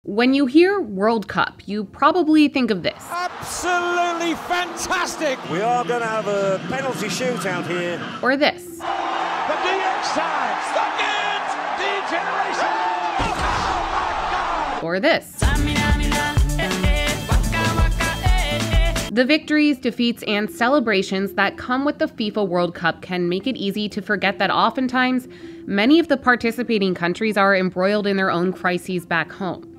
When you hear World Cup, you probably think of this. Absolutely fantastic! We are going to have a penalty shootout here. Or this. The DX side, stuck it! Degeneration! Oh my God! Or this. The victories, defeats, and celebrations that come with the FIFA World Cup can make it easy to forget that oftentimes, many of the participating countries are embroiled in their own crises back home.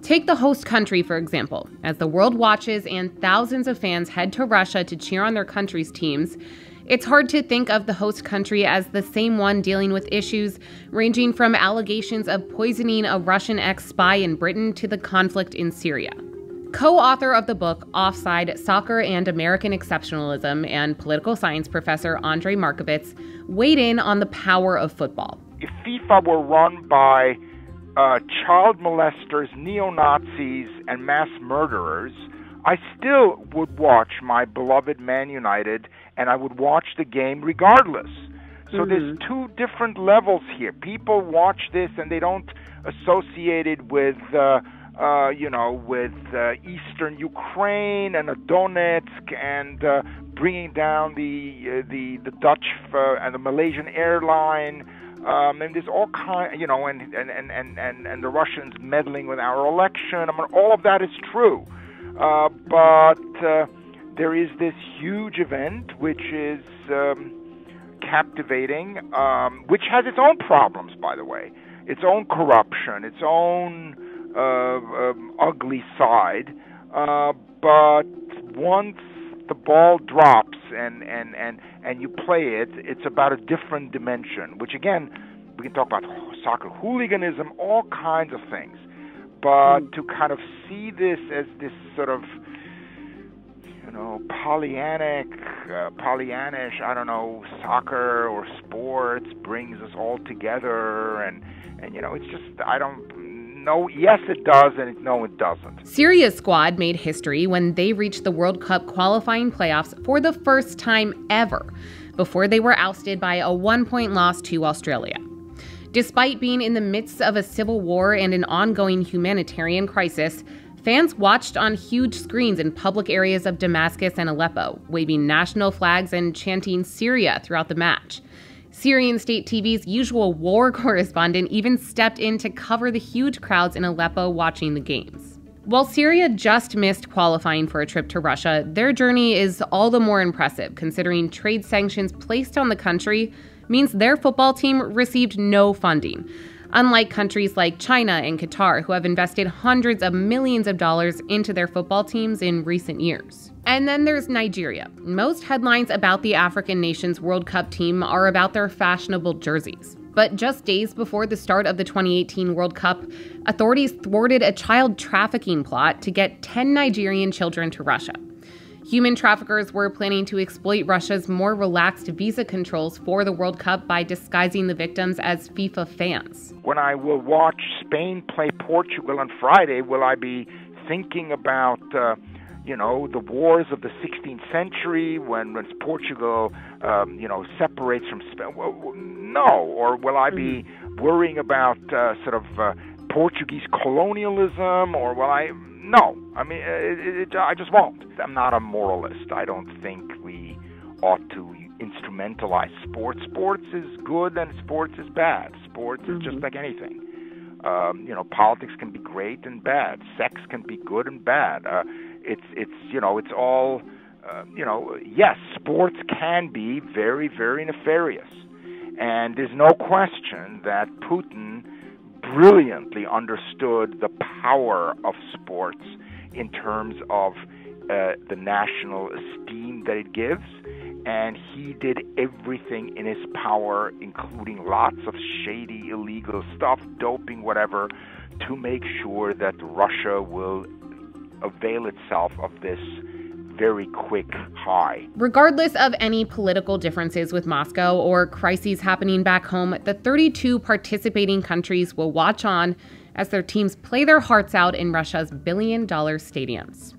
Take the host country, for example. As the world watches and thousands of fans head to Russia to cheer on their country's teams, it's hard to think of the host country as the same one dealing with issues ranging from allegations of poisoning a Russian ex-spy in Britain to the conflict in Syria. Co-author of the book Offside, Soccer and American Exceptionalism and political science professor Andrei Markovits weighed in on the power of football. If FIFA were run by child molesters, neo-Nazis, and mass murderers, I still would watch my beloved Man United, and I would watch the game regardless. So there's two different levels here. People watch this and they don't associate it with Eastern Ukraine and Donetsk and bringing down the Dutch and the Malaysian airline, and there's all kind, and the Russians meddling with our election. I mean, all of that is true, but there is this huge event which is captivating, which has its own problems, by the way, its own corruption, its own ugly side, but once the ball drops and you play it, it's about a different dimension, which again, we can talk about soccer hooliganism, all kinds of things, but to kind of see this as this sort of, Pollyannish, soccer or sports brings us all together, and it's just, no, yes it does, and no it doesn't. Syria's squad made history when they reached the World Cup qualifying playoffs for the first time ever, before they were ousted by a 1-point loss to Australia. Despite being in the midst of a civil war and an ongoing humanitarian crisis, fans watched on huge screens in public areas of Damascus and Aleppo, waving national flags and chanting Syria throughout the match. Syrian state TV's usual war correspondent even stepped in to cover the huge crowds in Aleppo watching the games. While Syria just missed qualifying for a trip to Russia, their journey is all the more impressive considering trade sanctions placed on the country means their football team received no funding, unlike countries like China and Qatar, who have invested hundreds of millions of dollars into their football teams in recent years. And then there's Nigeria. Most headlines about the African nation's World Cup team are about their fashionable jerseys. But just days before the start of the 2018 World Cup, authorities thwarted a child trafficking plot to get 10 Nigerian children to Russia. Human traffickers were planning to exploit Russia's more relaxed visa controls for the World Cup by disguising the victims as FIFA fans. When I will watch Spain play Portugal on Friday, will I be thinking about the wars of the 16th century when Portugal, separates from Spain? Well, no. Or will I be worrying about Portuguese colonialism? Or will I? No. I mean, I just won't. I'm not a moralist. I don't think we ought to instrumentalize sports. Sports is good and sports is bad. Sports is just like anything. Politics can be great and bad. Sex can be good and bad. It's all, yes, sports can be very, very nefarious. And there's no question that Putin brilliantly understood the power of sports in terms of the national esteem that it gives. And he did everything in his power, including lots of shady, illegal stuff, doping, whatever, to make sure that Russia will avail itself of this very quick high. Regardless of any political differences with Moscow or crises happening back home, the 32 participating countries will watch on as their teams play their hearts out in Russia's billion-dollar stadiums.